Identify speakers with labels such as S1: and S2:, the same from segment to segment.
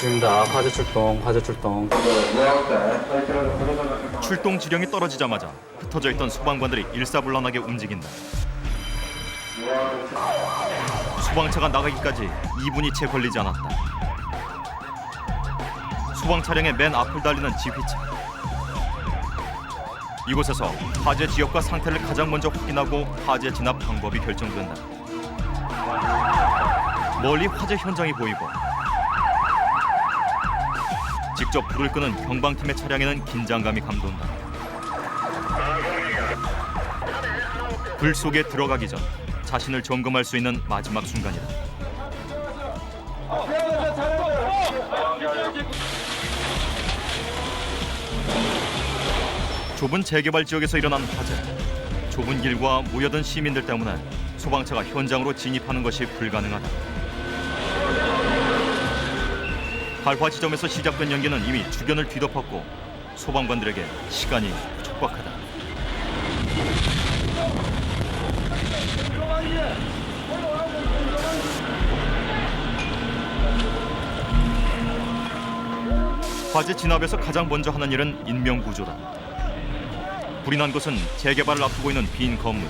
S1: 있습니다. 화재 출동, 화재 출동.
S2: 출동 지령이 떨어지자마자 흩어져 있던 소방관들이 일사불란하게 움직인다. 소방차가 나가기까지 2분이 채 걸리지 않았다. 소방 차량의 맨 앞을 달리는 지휘차. 이곳에서 화재 지역과 상태를 가장 먼저 확인하고 화재 진압 방법이 결정된다. 멀리 화재 현장이 보이고 직접 불을 끄는 경방팀의 차량에는 긴장감이 감돈다. 불 속에 들어가기 전 자신을 점검할 수 있는 마지막 순간이다. 좁은 재개발 지역에서 일어난 화재. 좁은 길과 모여든 시민들 때문에 소방차가 현장으로 진입하는 것이 불가능하다. 발화 지점에서 시작된 연기는 이미 주변을 뒤덮었고 소방관들에게 시간이 촉박하다. 화재 진압에서 가장 먼저 하는 일은 인명구조다. 불이 난 곳은 재개발을 앞두고 있는 빈 건물.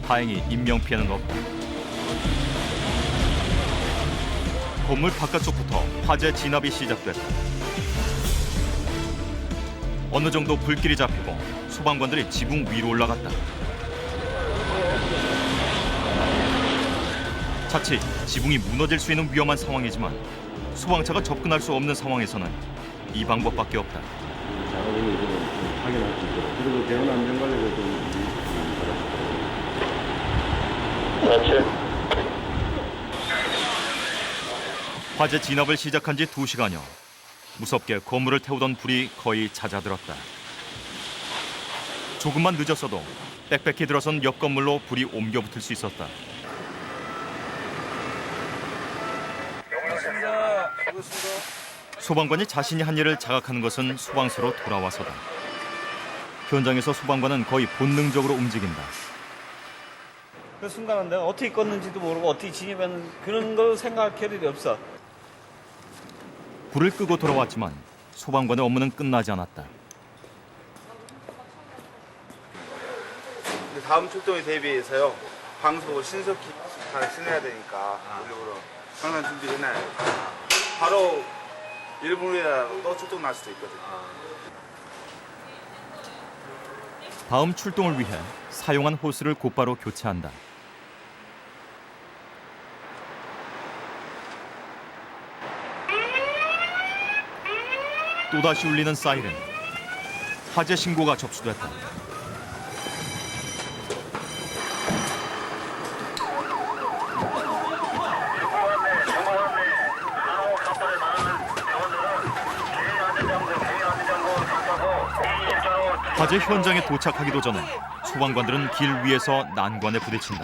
S2: 다행히 인명피해는 없다. 건물 바깥쪽부터 화재 진압이 시작됐다. 어느 정도 불길이 잡히고 소방관들이 지붕 위로 올라갔다. 자칫 지붕이 무너질 수 있는 위험한 상황이지만 소방차가 접근할 수 없는 상황에서는 이 방법밖에 없다.
S3: 확인할 수 있도록. 그리고 대원 안전관리를 좀
S4: 그렇지.
S2: 화재 진압을 시작한 지 2시간여. 무섭게 건물을 태우던 불이 거의 잦아들었다. 조금만 늦었어도 빽빽히 들어선 옆 건물로 불이 옮겨 붙을 수 있었다. 소방관이 자신이 한 일을 자각하는 것은 소방서로 돌아와서다. 현장에서 소방관은 거의 본능적으로 움직인다.
S5: 그 순간은 내가 어떻게 껐는지도 모르고 어떻게 진입했는 그런 거 생각할 겨를이 없어.
S2: 불을 끄고 돌아왔지만 소방관의 업무는 끝나지 않았다.
S6: 다음 출동에 대비해서요. 방송을 신속히 잘 신해야 되니까 일부러 항상 준비해놔요. 바로 1분 후에 또 출동 날 수도 있거든요.
S2: 다음 출동을 위해 사용한 호스를 곧바로 교체한다. 또다시 울리는 사이렌. 화재 신고가 접수됐다. 화재 현장에 도착하기도 전에 소방관들은 길 위에서 난관에 부딪힌다.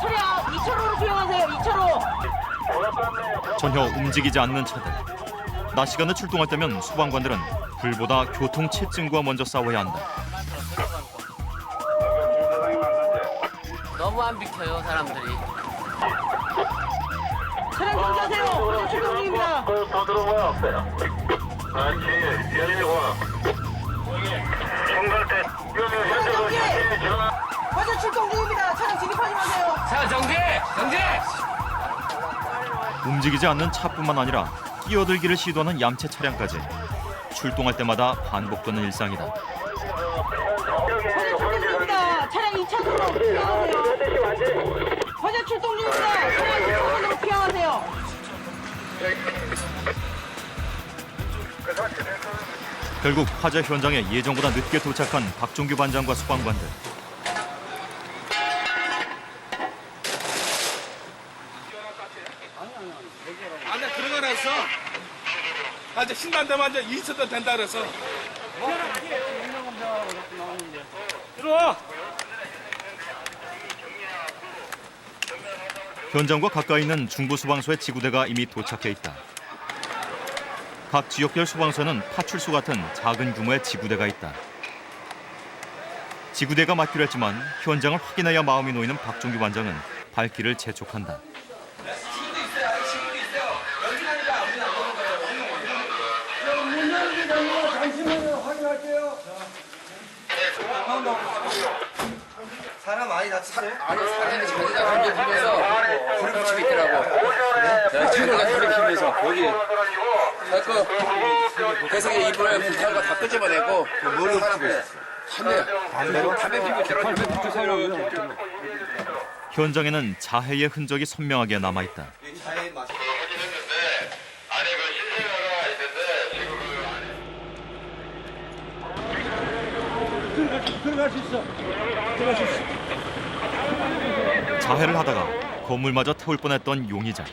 S7: 차량 2차로로 수행하세요. 2차로.
S2: 전혀 움직이지 않는 차들. 낮 시간에 출동할 때면 소방관들은 불보다 교통체증과 먼저 싸워야 한다.
S8: 너무 안 비켜요, 사람들이.
S7: 차량 정지하세요. 화재 출동 중입니다.
S4: 더 들어봐야 없어요. 그렇지. 열리고. 중간대.
S7: 차량 정지. 화재 출동 중입니다. 차량 진입하지 마세요.
S8: 자, 정지! 정지!
S2: 움직이지 않는 차뿐만 아니라 끼어들기를 시도하는 얌체 차량까지 출동할 때마다 반복되는 일상이다.
S7: 화재 출동 중입니다. 차량 2차로로 피하세요. 화재 출동 중입니다. 차량 2차로로 피하세요.
S2: 결국 화재 현장에 예정보다 늦게 도착한 박종규 반장과 소방관들.
S9: 안에 들어가라서 이제 신난다면 이제 2초도 된다 그래서 들어와.
S2: 현장과 가까이 있는 중부소방서의 지구대가 이미 도착해 있다. 각 지역별 소방서는 파출소 같은 작은 규모의 지구대가 있다. 지구대가 맡기로 했지만 현장을 확인해야 마음이 놓이는 박종규 반장은 발길을 재촉한다.
S7: 사람 많이 다쳤어요?
S8: 아니 사진이 자기가 담배 피면서 불을 붙이고 있더라고. 친구가 담배 피면서 거기 그 계속 이불에 불타는 거 다 끄집어내고 뭐를 하고 있었어. 담배 피고 있더라고. 담배 붙여서
S2: 현장에는 자해의 흔적이 선명하게 남아있다.
S7: 자해 맛.
S4: 안에 그 신생아가 있는데 지금
S2: 자해를 하다가 건물마저 태울 뻔했던 용의자.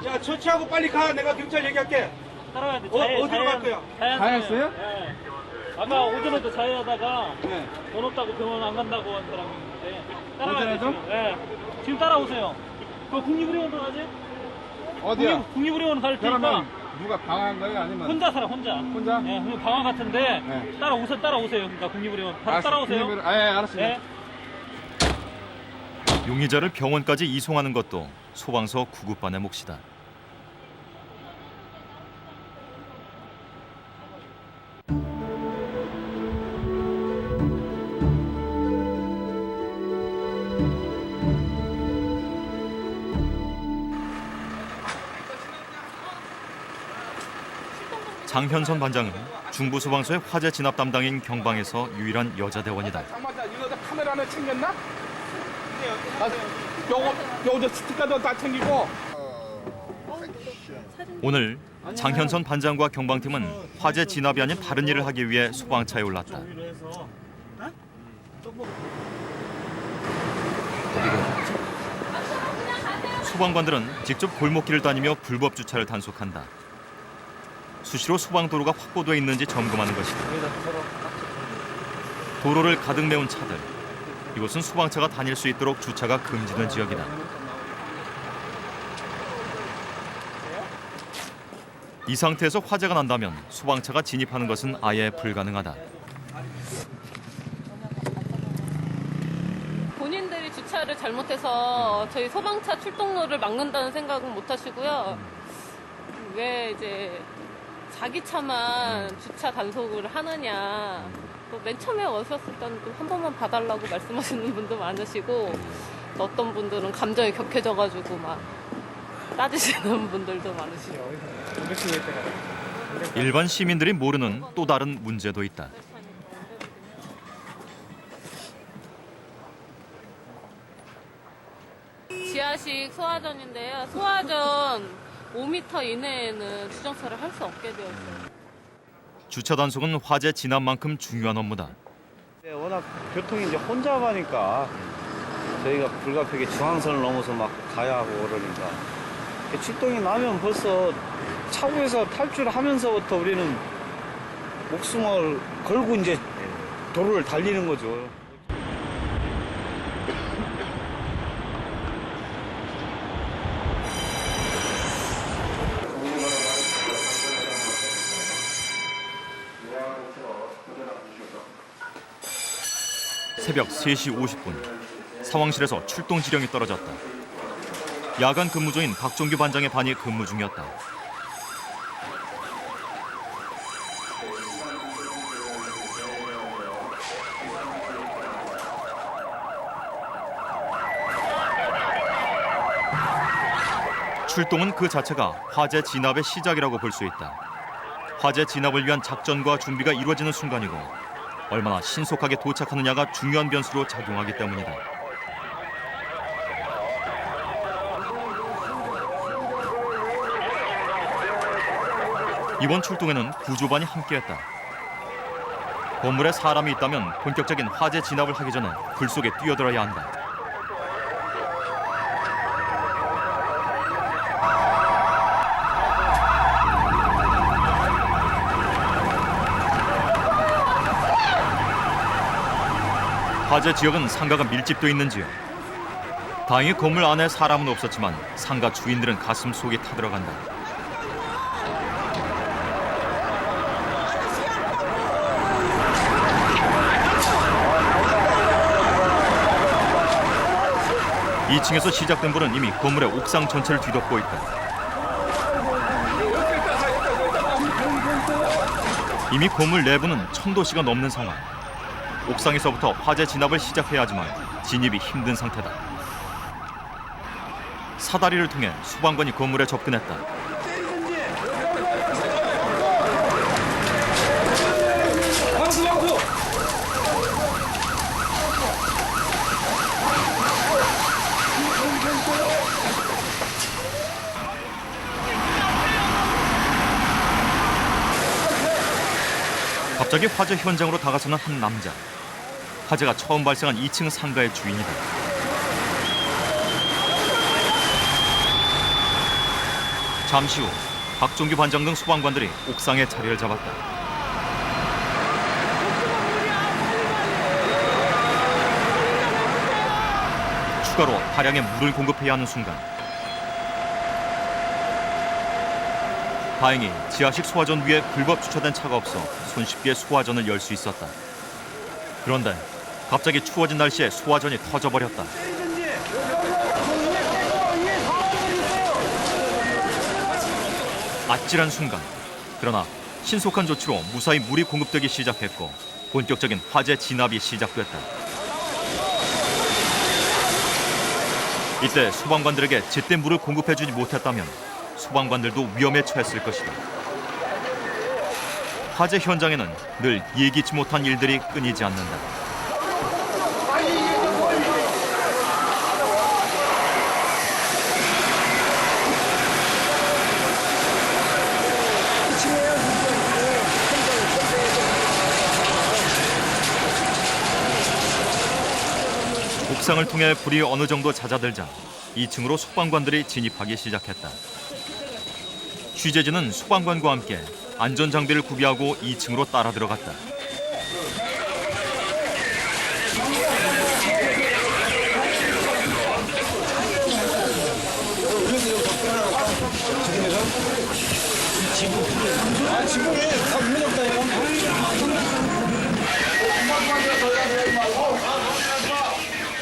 S9: 야, 처치하고 빨리 가. 내가 경찰 얘기할게.
S10: 따라가야 돼.
S9: 어디로 갈 거야?
S10: 자해했어요? 네. 아까 오전에도 자해하다가 돈 없다고 병원 안 간다고 한 사람이 있는데 따라가야 돼. 지금. 네. 지금 따라오세요. 그 국립의료원도 가지?
S11: 어디야?
S10: 국립의료원 갈 테니까
S11: 그러면 누가 방한 거예요? 아니면
S10: 혼자 살아 혼자.
S11: 혼자?
S10: 네. 그냥 방화 같은데
S11: 네.
S10: 따라오세요. 그러니까 국립의료원 바로
S11: 알았어,
S10: 따라오세요.
S11: 국립의료- 예, 알았습니다.
S10: 네.
S2: 용의자를 병원까지 이송하는 것도 소방서 구급반의 몫이다. 장현선 반장은 중부소방서의 화재 진압 담당인 경방에서 유일한 여자 대원이다.
S9: 잠깐만, 이거 카메라 하나 챙겼나? 요거 저 스티커도 다 챙기고.
S2: 오늘 장현선 반장과 경방팀은 화재 진압이 아닌 다른 일을 하기 위해 소방차에 올랐다. 소방관들은 직접 골목길을 다니며 불법 주차를 단속한다. 수시로 소방도로가 확보되어 있는지 점검하는 것이다. 도로를 가득 메운 차들. 이곳은 소방차가 다닐 수 있도록 주차가 금지된 지역이다. 이 상태에서 화재가 난다면 소방차가 진입하는 것은 아예 불가능하다.
S12: 본인들이 주차를 잘못해서 저희 소방차 출동로를 막는다는 생각은 못 하시고요. 왜 이제 자기 차만 주차 단속을 하느냐. 또 맨 처음에 오셨을 때는 또 한 번만 봐달라고 말씀하시는 분도 많으시고 또 어떤 분들은 감정이 격해져가지고 막 따지시는 분들도 많으시고.
S2: 일반 시민들이 모르는 또 다른 문제도 있다.
S12: 지하식 소화전인데요. 소화전 5m 이내에는 주정차를 할 수 없게 되어 있어요.
S2: 주차 단속은 화재 진압만큼 중요한 업무다.
S5: 워낙 교통이 이제 혼잡하니까 저희가 불가피하게 중앙선을 넘어서 막 가야 하고 그러니까 출동이 나면 벌써 차고에서 탈출하면서부터 우리는 목숨을 걸고 이제 도로를 달리는 거죠.
S2: 새벽 3시 50분. 상황실에서 출동 지령이 떨어졌다. 야간 근무 중인 박종규 반장의 반이 근무 중이었다. 출동은 그 자체가 화재 진압의 시작이라고 볼 수 있다. 화재 진압을 위한 작전과 준비가 이루어지는 순간이고 얼마나 신속하게 도착하느냐가 중요한 변수로 작용하기 때문이다. 이번 출동에는 구조반이 함께했다. 건물에 사람이 있다면 본격적인 화재 진압을 하기 전에 불 속에 뛰어들어야 한다. 화재 지역은 상가가 밀집돼 있는 지역. 다행히 건물 안에 사람은 없었지만 상가 주인들은 가슴 속이 타들어간다. 2층에서 시작된 불은 이미 건물의 옥상 전체를 뒤덮고 있다. 이미 건물 내부는 1000도씨가 넘는 상황. 옥상에서부터 화재 진압을 시작해야 하지만 진입이 힘든 상태다. 사다리를 통해 소방관이 건물에 접근했다. 갑자기 화재 현장으로 다가서는 한 남자. 화재가 처음 발생한 2층 상가의 주인이다. 잠시 후 박종규 반장 등 소방관들이 옥상에 자리를 잡았다. 추가로 다량의 물을 공급해야 하는 순간 다행히 지하식 소화전 위에 불법 주차된 차가 없어 손쉽게 소화전을 열 수 있었다. 그런데 갑자기 추워진 날씨에 소화전이 터져버렸다. 아찔한 순간. 그러나 신속한 조치로 무사히 물이 공급되기 시작했고 본격적인 화재 진압이 시작됐다. 이때 소방관들에게 제때 물을 공급해주지 못했다면 소방관들도 위험에 처했을 것이다. 화재 현장에는 늘 예기치 못한 일들이 끊이지 않는다. 옥상을 통해 불이 어느 정도 잦아들자 2층으로 소방관들이 진입하기 시작했다. 취재진은 소방관과 함께 안전장비를 구비하고 2층으로 따라 들어갔다.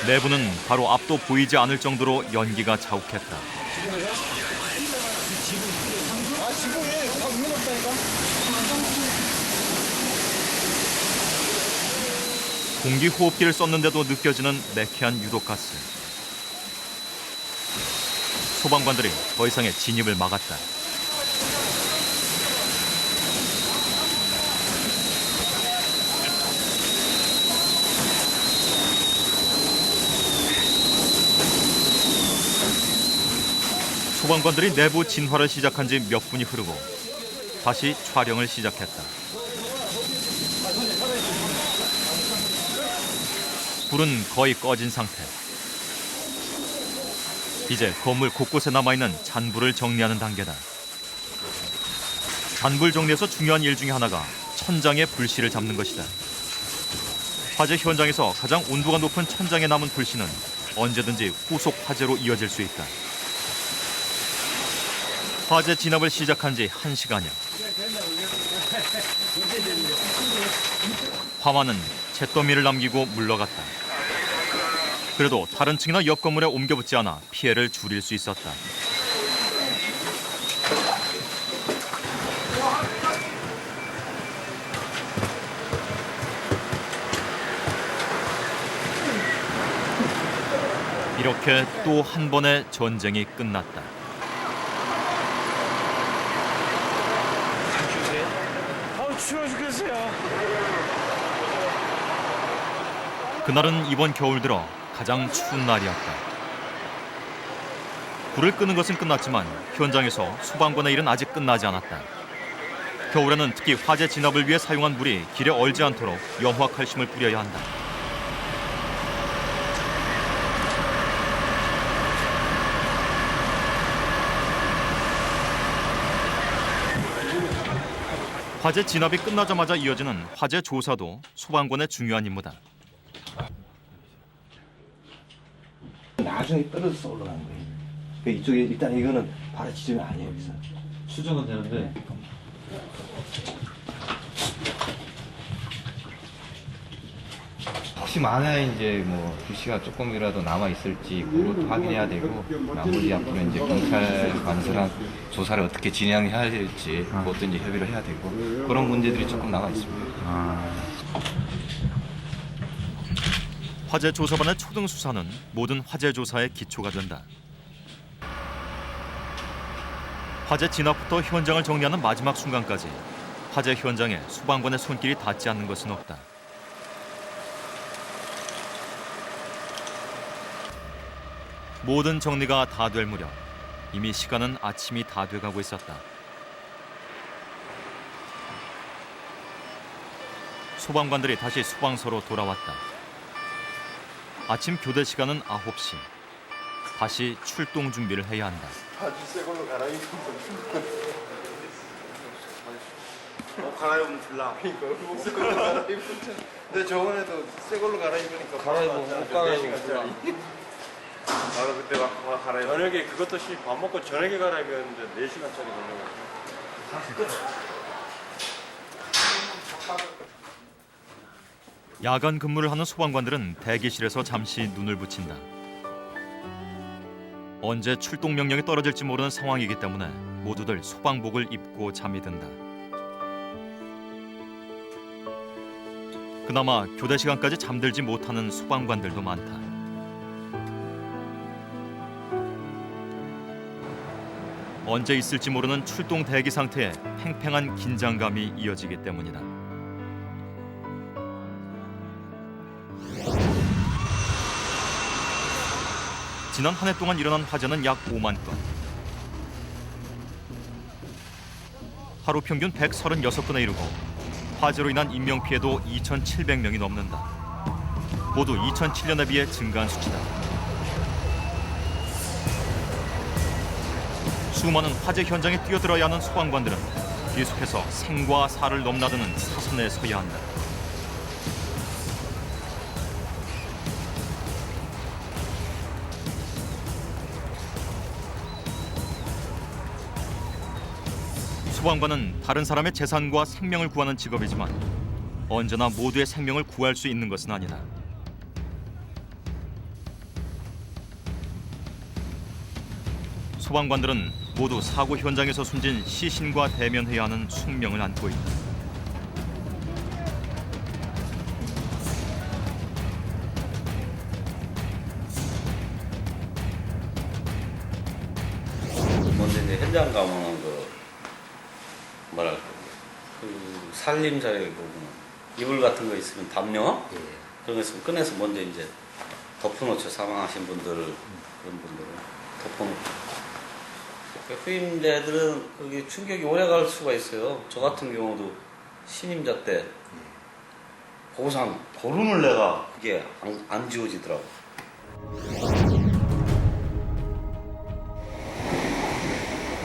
S2: 내부는 바로 앞도 보이지 않을 정도로 연기가 자욱했다. 공기 호흡기를 썼는데도 느껴지는 매캐한 유독가스. 소방관들이 더 이상의 진입을 막았다. 소방관들이 내부 진화를 시작한 지 몇 분이 흐르고 다시 촬영을 시작했다. 불은 거의 꺼진 상태. 이제 건물 곳곳에 남아있는 잔불을 정리하는 단계다. 잔불 정리에서 중요한 일 중에 하나가 천장의 불씨를 잡는 것이다. 화재 현장에서 가장 온도가 높은 천장에 남은 불씨는 언제든지 후속 화재로 이어질 수 있다. 화재 진압을 시작한 지 1시간여. 화마는 잿더미를 남기고 물러갔다. 그래도 다른 층이나 옆 건물에 옮겨 붙지 않아 피해를 줄일 수 있었다. 이렇게 또 한 번의 전쟁이 끝났다.
S9: 추워 죽겠어요.
S2: 그날은 이번 겨울 들어 가장 추운 날이었다. 불을 끄는 것은 끝났지만 현장에서 소방관의 일은 아직 끝나지 않았다. 겨울에는 특히 화재 진압을 위해 사용한 물이 길에 얼지 않도록 염화칼슘을 뿌려야 한다. 화재 진압이 끝나자마자 이어지는 화재 조사도 소방관의 중요한 임무다.
S13: 나중에 떨어져서 올라가는 거예요. 그러니까 이쪽에 일단 이거는 바로 지점이 아니에요. 여기서 수정은 되는데
S14: 혹시 만에 이제 뭐 불씨가 조금이라도 남아 있을지 그것도 확인해야 되고 나머지 앞으로 이제 경찰 관서랑 조사를 어떻게 진행해야 될지 그것도 이제 협의를 해야 되고 그런 문제들이 조금 남아 있습니다.
S2: 화재 조사반의 초등 수사는 모든 화재 조사의 기초가 된다. 화재 진압부터 현장을 정리하는 마지막 순간까지 화재 현장에 소방관의 손길이 닿지 않는 것은 없다. 모든 정리가 다 될 무렵 이미 시간은 아침이 다 돼가고 있었다. 소방관들이 다시 소방서로 돌아왔다. 아침 교대 시간은 9시. 다시 출동 준비를 해야 한다.
S6: 바지 새 걸로 갈아입으면 갈아입으면 불나. 그러니까 새 걸로 갈아입으면. 근데 저번에도 새 걸로 갈아입으니까 갈아입으면 못 갈아입으면 나도 그때 막 갈아입고
S3: 저녁에 그것도 밥 먹고 저녁에 갈아입었는데 4시간짜리 걸려가지고
S2: 야간 근무를 하는 소방관들은 대기실에서 잠시 눈을 붙인다. 언제 출동 명령이 떨어질지 모르는 상황이기 때문에 모두들 소방복을 입고 잠이 든다. 그나마 교대 시간까지 잠들지 못하는 소방관들도 많다. 언제 있을지 모르는 출동 대기 상태에 팽팽한 긴장감이 이어지기 때문이다. 지난 한 해 동안 일어난 화재는 약 5만 건. 하루 평균 136건에 이르고 화재로 인한 인명피해도 2,700명이 넘는다. 모두 2007년에 비해 증가한 수치다. 수많은 화재 현장에 뛰어들어야 하는 소방관들은 계속해서 생과 사를 넘나드는 사선에 서야 한다. 소방관은 다른 사람의 재산과 생명을 구하는 직업이지만 언제나 모두의 생명을 구할 수 있는 것은 아니다. 소방관들은 모두 사고 현장에서 숨진 시신과 대면해야 하는 숙명을 안고 있다.
S15: 먼저 이제 현장 가면 뭐랄까 그 살림살이 보면 이불 같은 거 있으면 담요 그런 거 있으면 꺼내서 먼저 이제 덮어놓죠. 사망하신 분들 그런 분들은 덮어놓고 후임자들은 그게 충격이 오래 갈 수가 있어요. 저 같은 경우도 신임자 때 거기서 한 보름을 내가 그게 안 지워지더라고.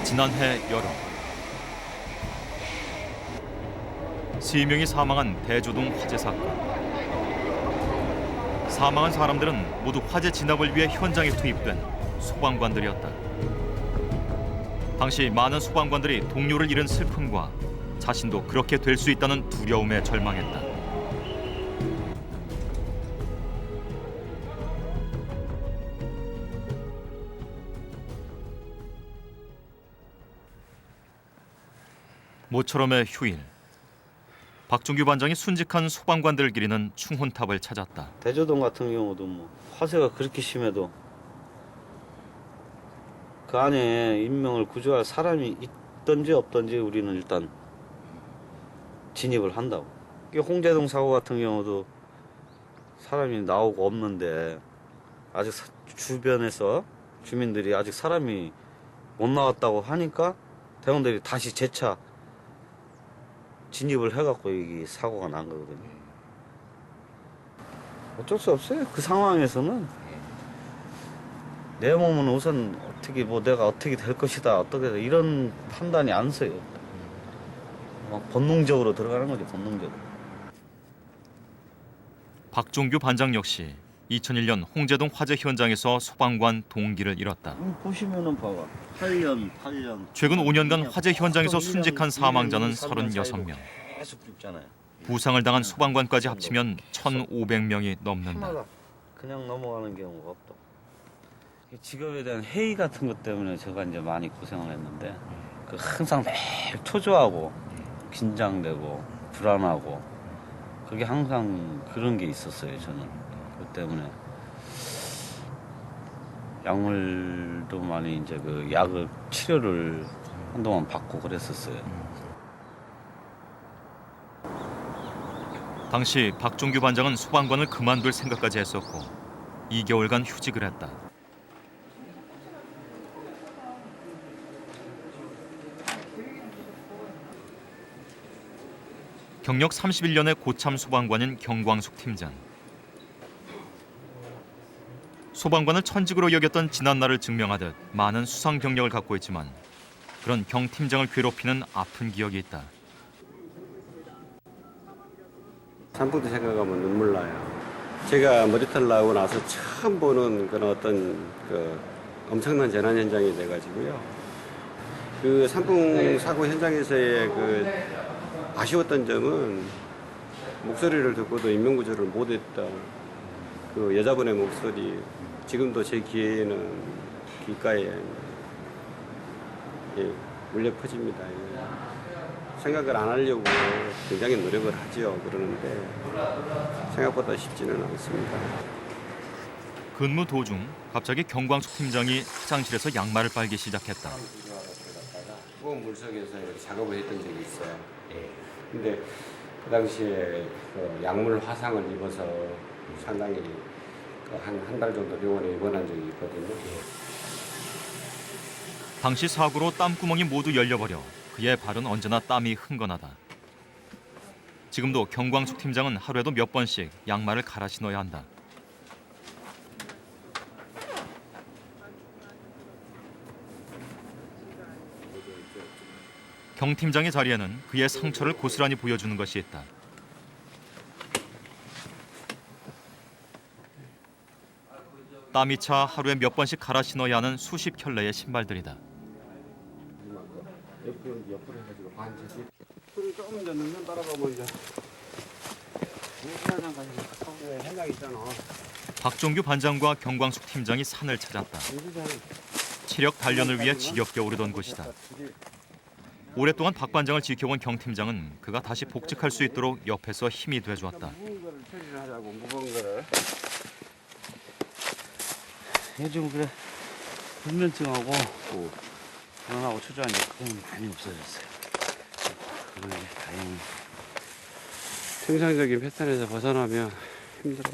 S2: 지난해 여름 3명이 사망한 대조동 화재 사건. 사망한 사람들은 모두 화재 진압을 위해 현장에 투입된 소방관들이었다. 당시 많은 소방관들이 동료를 잃은 슬픔과 자신도 그렇게 될 수 있다는 두려움에 절망했다. 모처럼의 휴일. 박종규 반장이 순직한 소방관들을 기리는 충혼탑을 찾았다.
S5: 대조동 같은 경우도 뭐 화재가 그렇게 심해도 그 안에 인명을 구조할 사람이 있든지 없든지 우리는 일단 진입을 한다고. 홍제동 사고 같은 경우도 사람이 나오고 없는데 아직 주변에서 주민들이 아직 사람이 못 나왔다고 하니까 대원들이 다시 재차 진입을 해갖고 이 사고가 난 거거든요. 어쩔 수 없어요. 그 상황에서는 내 몸은 우선 어떻게 내가 어떻게 될 것이다 어떻게 이런 판단이 안 서요. 막 본능적으로 들어가는 거죠. 본능적으로.
S2: 박종규 반장 역시 2001년 홍제동 화재 현장에서 소방관 동기를 잃었다.
S5: 보시면은 봐봐. 8년.
S2: 최근 5년간 화재 현장에서 순직한 사망자는 36명.
S5: 계속 죽잖아요.
S2: 부상을 당한 소방관까지 합치면 1,500명이 넘는다.
S5: 그냥 넘어가는 경우가 없다. 직업에 대한 회의 같은 것 때문에 제가 이제 많이 고생을 했는데 항상 매일 초조하고 긴장되고 불안하고 그게 항상 그런 게 있었어요. 저는 그 때문에 약물도 많이 이제 그 약을 치료를 한동안 받고 그랬었어요.
S2: 당시 박종규 반장은 소방관을 그만둘 생각까지 했었고 2개월간 휴직을 했다. 경력 31년의 고참 소방관인 경광숙 팀장. 소방관을 천직으로 여겼던 지난날을 증명하듯 많은 수상 경력을 갖고 있지만 그런 경 팀장을 괴롭히는 아픈 기억이 있다.
S3: 산불도 생각하면 눈물 나요. 제가 머리털 나오고 나서 처음 보는 그런 어떤 그 엄청난 재난 현장이 돼가지고요. 그 산불 사고 현장에서의 그 아쉬웠던 점은 목소리를 듣고도 인명구조를 못했던 그 여자분의 목소리, 지금도 제 귀에는 귓가에 울려 퍼집니다. 생각을 안 하려고 굉장히 노력을 하죠. 그러는데 생각보다 쉽지는 않습니다.
S2: 근무 도중 갑자기 경광숙 팀장이 화장실에서 양말을 빨기 시작했다.
S3: 뜨거운 물속에서 작업을 했던 적이 있어요. 근데 그 당시에 그 약물 화상을 입어서 상당히 한 달 정도 병원에 입원한 적이 있거든요.
S2: 당시 사고로 땀구멍이 모두 열려버려 그의 발은 언제나 땀이 흥건하다. 지금도 경광숙 팀장은 하루에도 몇 번씩 양말을 갈아 신어야 한다. 경 팀장의 자리에는 그의 상처를 고스란히 보여주는 것이 있다. 땀이 차 하루에 몇 번씩 갈아 신어야 하는 수십 켤레의 신발들이다.
S3: 옆으로 해가지고 반차씩. 소리 조금 더 늦는 따라가면 이제 우수하장 가지고 현장 있잖아.
S2: 박종규 반장과 경광숙 팀장이 산을 찾았다. 체력 단련을 위해 지겹게 오르던 곳이다. 오랫동안 박 반장을 지켜본 경 팀장은 그가 다시 복직할 수 있도록 옆에서 힘이 돼주었다.
S3: 무거운 거를 처리를 하자고, 무거운 거를.
S5: 요즘 그래 불면증하고 불안하고 초조한 게 그건 많이 없어졌어요. 그건 다행히.
S3: 정상적인 패턴에서 벗어나면 힘들어.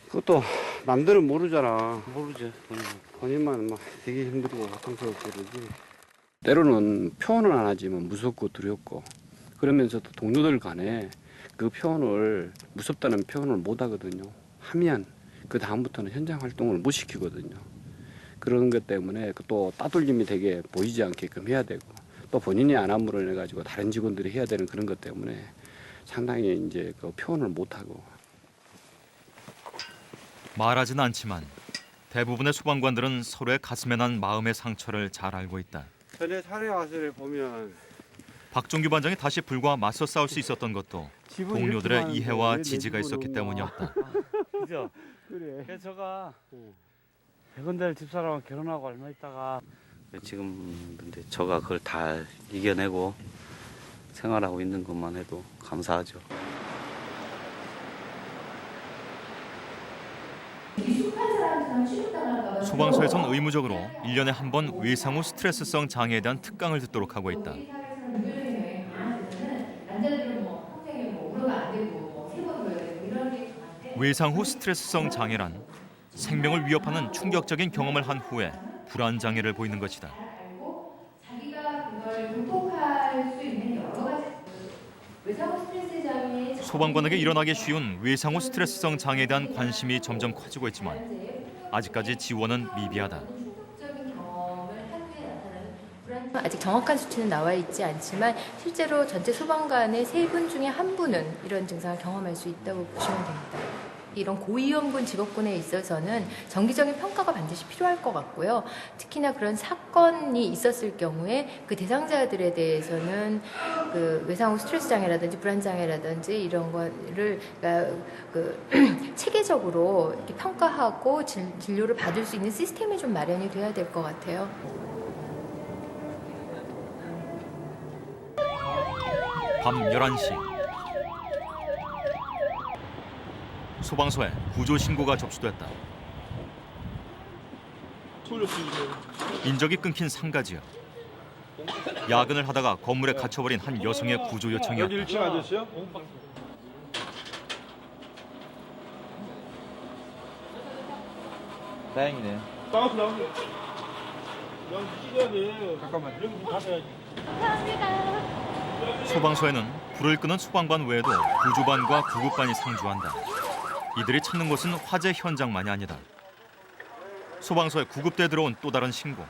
S3: 그것도 남들은 모르잖아.
S5: 모르죠.
S3: 본인만 막 되게 힘들고 고통스럽고 그러지. 때로는 표현을 안 하지만 무섭고 두렵고 그러면서도 동료들 간에 그 표현을 무섭다는 표현을 못 하거든요. 하면 그 다음부터는 현장 활동을 못 시키거든요. 그런 것 때문에 또 따돌림이 되게 보이지 않게끔 해야 되고 또 본인이 안 함으로 인해 가지고 다른 직원들이 해야 되는 그런 것 때문에 상당히 이제 그 표현을 못 하고.
S2: 말하진 않지만 대부분의 소방관들은 서로의 가슴에 난 마음의 상처를 잘 알고 있다.
S3: 전에 산에 와서 보면
S2: 박종규 반장이 다시 불과 맞서 싸울 수 있었던 것도 동료들의 이해와 지지가 있었기 때문이었다.
S5: 그죠?
S3: 그래.
S5: 그래서 제가 100원짜리 집사람하고 결혼하고 얼마 있다가 지금 근데 저가 그걸 다 이겨내고 생활하고 있는 것만 해도 감사하죠.
S2: 소방서에선 의무적으로 1년에 한 번 외상 후 스트레스성 장애에 대한 특강을 듣도록 하고 있다. 외상 후 스트레스성 장애란 생명을 위협하는 충격적인 경험을 한 후에 불안 장애를 보이는 것이다. 소방관에게 일어나기 쉬운 외상 후 스트레스성 장애에 대한 관심이 점점 커지고 있지만 아직까지 지원은 미비하다.
S16: 아직 정확한 수치는 나와 있지 않지만 실제로 전체 소방관의 3분 중에 1분은 이런 증상을 경험할 수 있다고 보시면 됩니다. 이런 고위험군 직업군에 있어서는 정기적인 평가가 반드시 필요할 것 같고요. 특히나 그런 사건이 있었을 경우에 그 대상자들에 대해서는 그 외상후 스트레스 장애라든지 불안 장애라든지 이런 거를 체계적으로 이렇게 평가하고 진료를 받을 수 있는 시스템이 좀 마련이 돼야 될 것 같아요.
S2: 밤 11시. 소방서에 구조 신고가 접수됐다. 인적이 끊긴 상가지역. 야근을 하다가 건물에 갇혀버린 한 여성의 구조 요청이었다.
S11: 여기 1층 아저씨요?
S14: 다행이네.
S11: 나가서. 야, 찢어야 돼. 잠깐만. 여기 문 닫아야지.
S2: 소방서에는 불을 끄는 소방관 외에도 구조반과 구급반이 상주한다. 이들이 찾는 곳은 화재 현장만이 아니다. 소방서에 구급대에 들어온 또 다른 신고.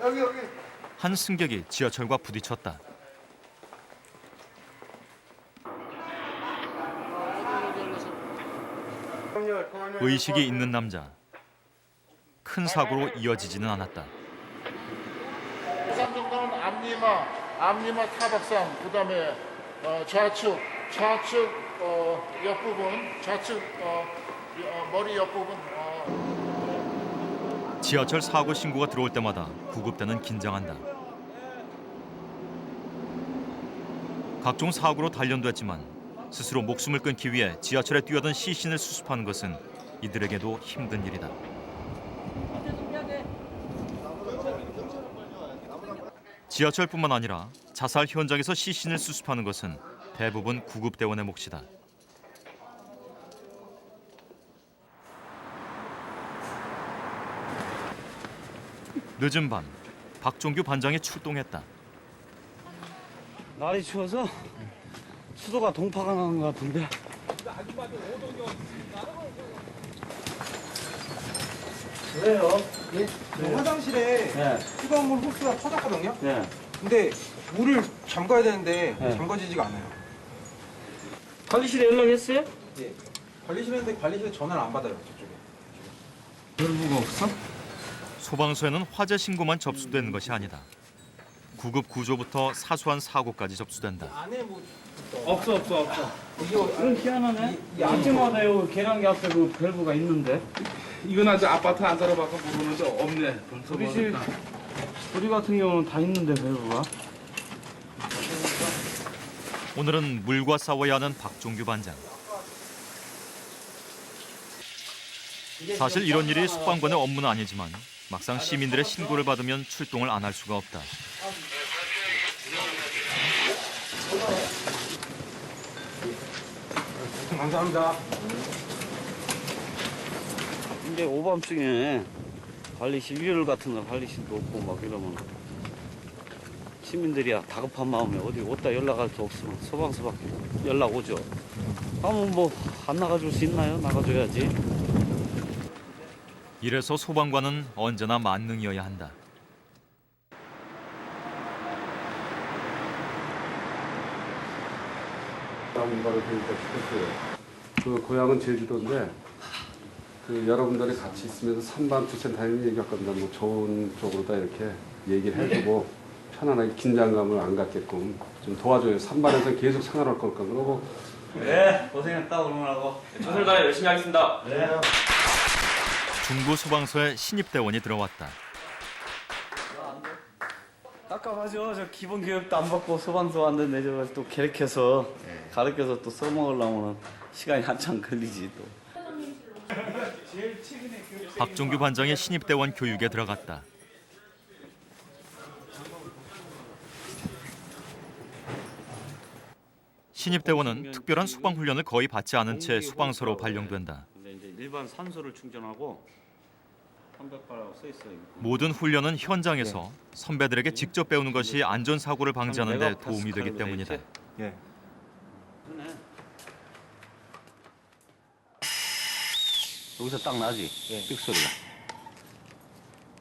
S6: 여기.
S2: 한 승객이 지하철과 부딪혔다. 의식이 있는 남자. 큰 사고로 이어지지는 않았다.
S17: 부상 정도는 앞니마 타박상, 그다음에 좌측 옆부분, 좌측 머리 옆부분.
S2: 지하철 사고 신고가 들어올 때마다 구급대는 긴장한다. 각종 사고로 단련됐지만 스스로 목숨을 끊기 위해 지하철에 뛰어든 시신을 수습하는 것은 이들에게도 힘든 일이다. 지하철뿐만 아니라 자살 현장에서 시신을 수습하는 것은 대부분 구급대원의 몫이다. 늦은 밤, 박종규 반장이 출동했다.
S5: 날이 추워서 수도가 동파가 나는 것 같은데.
S13: 왜요? 예? 화장실에 뜨거운 물 호스가 터졌거든요?
S5: 네.
S13: 근데 물을 잠가야 되는데
S5: 네.
S13: 잠가지지가 않아요.
S5: 관리실에 연락했어요?
S13: 예. 관리실인데 관리실에 전화를 안 받아요, 저쪽에.
S5: 연부가 없어?
S2: 소방서에는 화재 신고만 접수되는 것이 아니다. 구급 구조부터 사소한 사고까지 접수된다.
S13: 안에 뭐
S9: 없어.
S5: 그럼 희한하네. 아침마다 여기 계량기 앞에 그 밸브가 있는데.
S9: 이건 아직 아파트 안 살아봐서 모르는데 없네.
S5: 우리 같은 경우는 다 있는데 밸브가.
S2: 오늘은 물과 싸워야 하는 박종규 반장. 사실 이런 일이 소방관의 업무는 아니지만 막상 시민들의 신고를 받으면 출동을 안 할 수가 없다.
S13: 감사합니다.
S5: 근데 오밤중에 관리실 일요일 같은 날 관리실도 없고 막 이러면 시민들이야 다급한 마음에 어디 어디다 연락할 수 없으면 소방서밖에 연락 오죠. 아무 뭐 안 나가줄 수 있나요? 나가줘야지.
S2: 이래서 소방관은 언제나 만능이어야 한다.
S3: 말을 보니까 싶었어요. 그 고향은 제주도인데 그 여러분들이 같이 있으면서 산반 투센 타임을 얘기했거든요. 뭐 좋은 쪽으로다 이렇게 얘기를 해주고 편안하게 긴장감을 안 갖게끔 좀 도와줘요. 산반에서 계속 생활할 거니까. 그러고
S5: 네, 고생했다 오늘하고.
S10: 최선을 다해 열심히 하겠습니다.
S5: 네.
S2: 중부 소방서에 신입대원이 들어왔다.
S5: 깝깝하죠. 저 기본 교육도 안 받고 소방서 왔는데 저거 또 가르쳐서 또 써먹으려면 시간이 한참 걸리지 또.
S2: 박종규 반장의 신입대원 교육에 들어갔다. 신입대원은 특별한 소방 훈련을 거의 받지 않은 채 소방서로 발령된다.
S5: 근데 이제 일반 산소를 충전하고 300바라고 써 있어요.
S2: 모든 훈련은 현장에서 선배들에게 직접 배우는 것이 안전사고를 방지하는 데 도움이 되기 때문이다.
S5: 예. 여기서 딱 나지? 삑 소리가.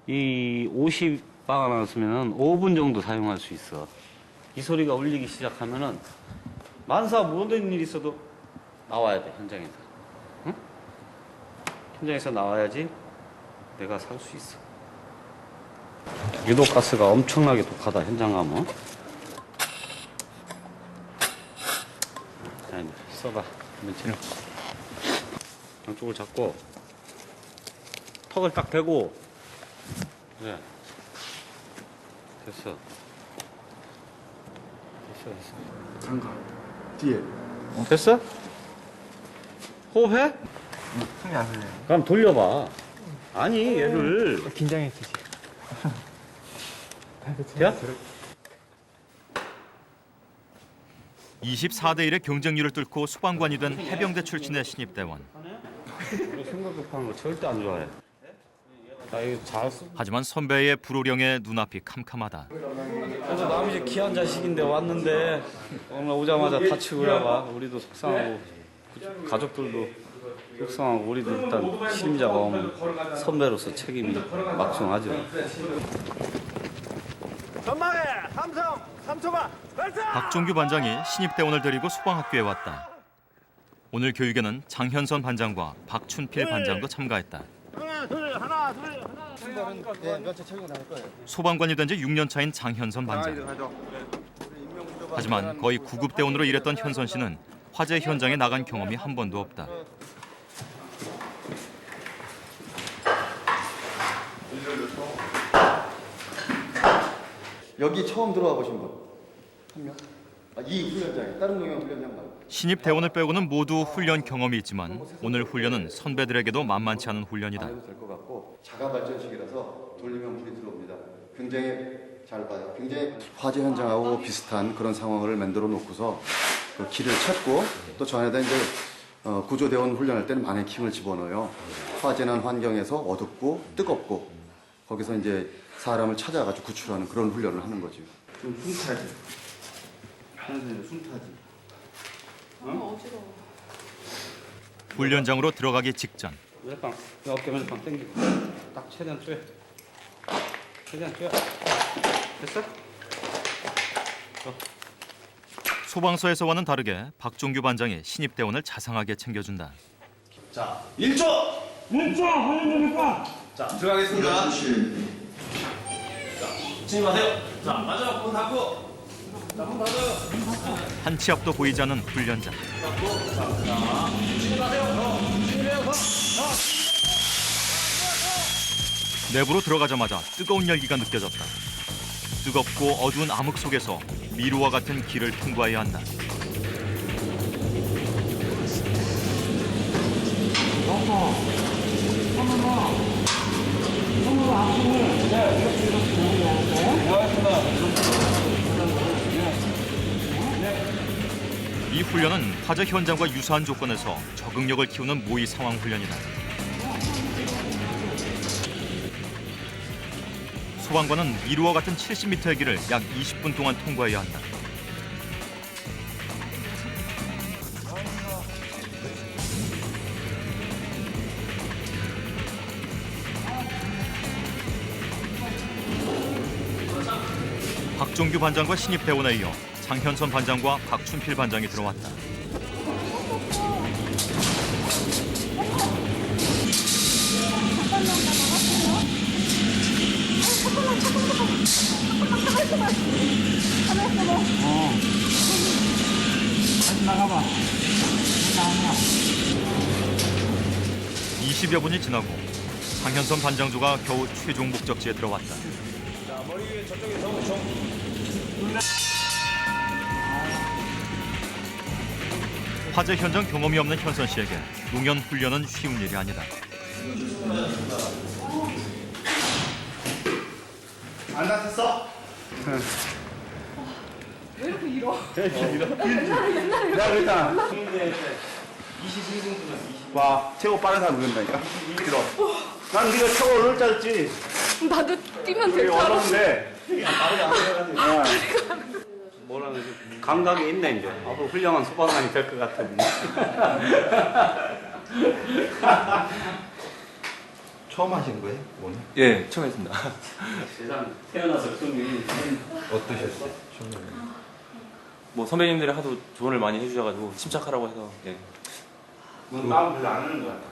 S5: 이 50바가 나왔으면 5분 정도 사용할 수 있어.
S15: 이 소리가 울리기 시작하면은 만사 모든 일이 있어도 나와야 돼, 현장에서. 응? 현장에서 나와야지 내가 살 수 있어. 유독가스가 엄청나게 독하다, 현장 가면. 자, 이제 써봐. 면치를. 양쪽을 잡고 턱을 딱 대고. 그래. 됐어. 됐어.
S6: 장갑 뒤에.
S15: 됐어? 호흡해?
S6: 숨이 안 흘려요.
S15: 그럼 돌려봐. 아니, 얘를.
S6: 긴장했지.
S15: 야?
S2: 24대 1의 경쟁률을 뚫고 소방관이 된 해병대 출신의 신입대원.
S15: 우리 생각 급한 거 절대 안 좋아해. 나 이거 잘 쓰.
S2: 하지만 선배의 불호령에 눈앞이 캄캄하다.
S15: 그래서 남이 이제 귀한 자식인데 왔는데 오늘 오자마자 다치고 그래봐. 우리도 속상하고 가족들도 속상하고 우리도 일단 신임자가 오면 선배로서 책임이 막중하죠.
S9: 전방에 삼성 3초만 발사!
S2: 박종규 반장이 신입대원을 데리고 소방학교에 왔다. 오늘 교육에는 장현선 반장과 박춘필 반장도 참가했다.
S9: 하나 둘 하나.
S13: 몇차 착용 나올 거예요.
S2: 소방관이 된 지 6년 차인 장현선 반장. 하지만 거의 구급대원으로 일했던 현선 씨는 화재 현장에 나간 경험이 한 번도 없다.
S13: 여기 처음 들어와 보신 분? 한 명? 이 훈련장에 다른 동영 훈련장 말고.
S2: 신입대원을 빼고는 모두 훈련 경험이 있지만 오늘 훈련은 선배들에게도 만만치 않은 훈련이다.
S13: 될것 같고 자가 발전식이라서 돌리면 물이 들어옵니다. 굉장히 잘 봐요. 굉장히 화재 현장하고 비슷한 그런 상황을 만들어 놓고서 그 길을 찾고 또 저 안에다 이제 구조대원 훈련할 때는 마네킹을 집어넣어요. 화재 난 환경에서 어둡고 뜨겁고 거기서 이제 사람을 찾아가지고 구출하는 그런 훈련을 하는 거죠.
S6: 좀 숨타지. 하늘에 숨타지.
S12: 어지러워.
S2: 훈련장으로 들어가기 직전
S15: 멜빵, 어깨 멜빵 당기고 딱 최대한 쪼여. 최대한 쪼여. 됐어?
S2: 소방서에서와는 다르게 박종규 반장이 신입대원을 자상하게 챙겨준다.
S9: 자 1초 훈련됩니까? 자 들어가겠습니다. 진입하세요. 자 마지막 문 닫고. 자 문 닫아요.
S2: 한 치 앞도 보이지 않는 훈련장. 내부로 들어가자마자 뜨거운 열기가 느껴졌다. 뜨겁고 어두운 암흑 속에서 미루와 같은 길을 통과해야 한다. 이 훈련은 화재 현장과 유사한 조건에서 적응력을 키우는 모의 상황 훈련이다. 소방관은 미루와 같은 70m의 길을 약 20분 동안 통과해야 한다. 박종규 반장과 신입대원에 이어 장현선 반장과 박춘필 반장이 들어왔다.
S11: 나가봐.
S2: 20여 분이 지나고 장현선 반장조가 겨우 최종 목적지에 들어왔다.
S9: 자 머리 위에 저쪽에 정.
S2: 화재 현장 경험이 없는 현선 씨에게 농연 훈련은 쉬운 일이 아니다.
S6: 안 다쳤어?
S12: 왜 이렇게 길어?
S6: 내가 그랬잖아.
S15: 22분
S6: 와, 최고 빠른 사람 그런다니까. 들어. 난 네가 최고 오를 줄 알았지.
S12: 나도 뛰면 될
S6: 우리
S12: 줄 알았어.
S6: 어려운데.
S15: 빠르게 안 해가지고. 뭐라는 감각이 있네 이제. 앞으로 훌륭한 소방관이 될 것 같은.
S13: 처음 하신 거예요? 오늘?
S1: 예, 처음 했습니다.
S15: 세상 태어나서 처음
S13: 어떠셨어요? 처음
S18: 뭐 선배님들이 하도 조언을 많이 해주셔가지고 침착하라고 해서 예.
S5: 마음 별로 안 하는 것 같아.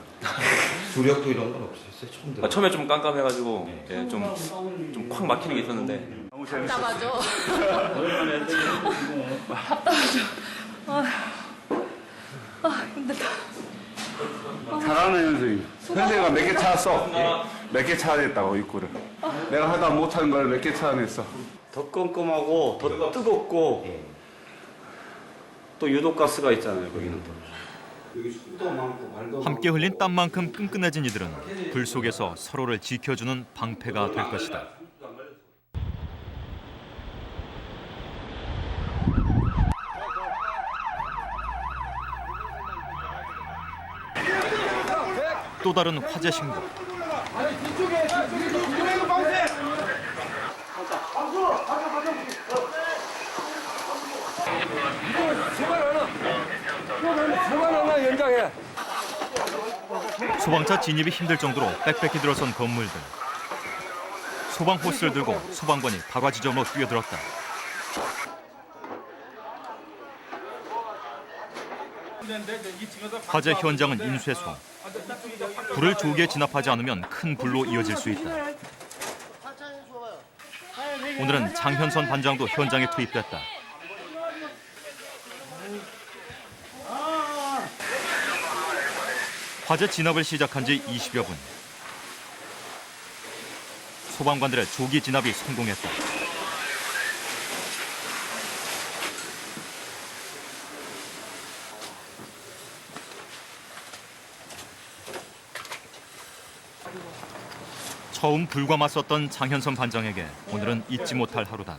S5: 두렵고 이런 건 없으셨어요? 처음 들어.
S18: 처음에 좀 깜깜해가지고 예, 좀 콱 막히는 게 있었는데
S12: 너무 답답하죠. 힘들다.
S6: 잘하는 현수이. 현수이가 몇 개 찾았어. 몇 개 찾아냈다고 입구를. 내가 하다 못하는 걸 몇 개 찾아냈어.
S5: 더 껌껌하고 더 뜨겁고 또 유독가스가 있잖아요. 거기는 또.
S2: 함께 흘린 땀만큼 끈끈해진 이들은 불 속에서 서로를 지켜주는 방패가 될 것이다. 또 다른 화재 신고. 소방차 진입이 힘들 정도로 빽빽히 들어선 건물들. 소방 호스를 들고 소방관이 발화 지점으로 뛰어들었다. 화재 현장은 인쇄소. 불을 조기에 진압하지 않으면 큰 불로 이어질 수 있다. 오늘은 장현선 반장도 현장에 투입됐다. 화재 진압을 시작한 지 20여 분. 소방관들의 조기 진압이 성공했다. 처음 불과 맞섰던 장현선 반장에게 오늘은 잊지 못할 하루다.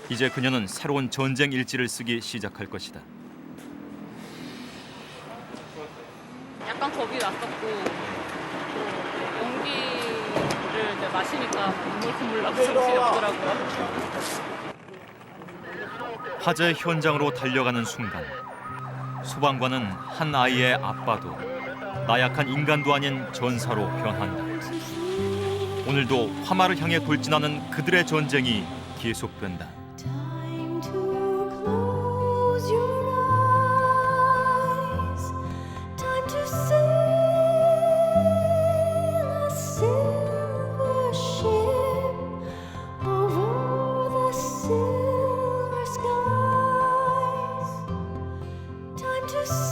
S2: 이제 그녀는 새로운 전쟁 일지를 쓰기 시작할 것이다.
S12: 약간 겁이 났었고 연기를 이제 마시니까 눈물 나고 정신이 없더라고요.
S2: 화재 현장으로 달려가는 순간 소방관은 한 아이의 아빠도 나약한 인간도 아닌 전사로 변한다. 오늘도 화마를 향해 돌진하는 그들의 전쟁이 계속된다.
S19: To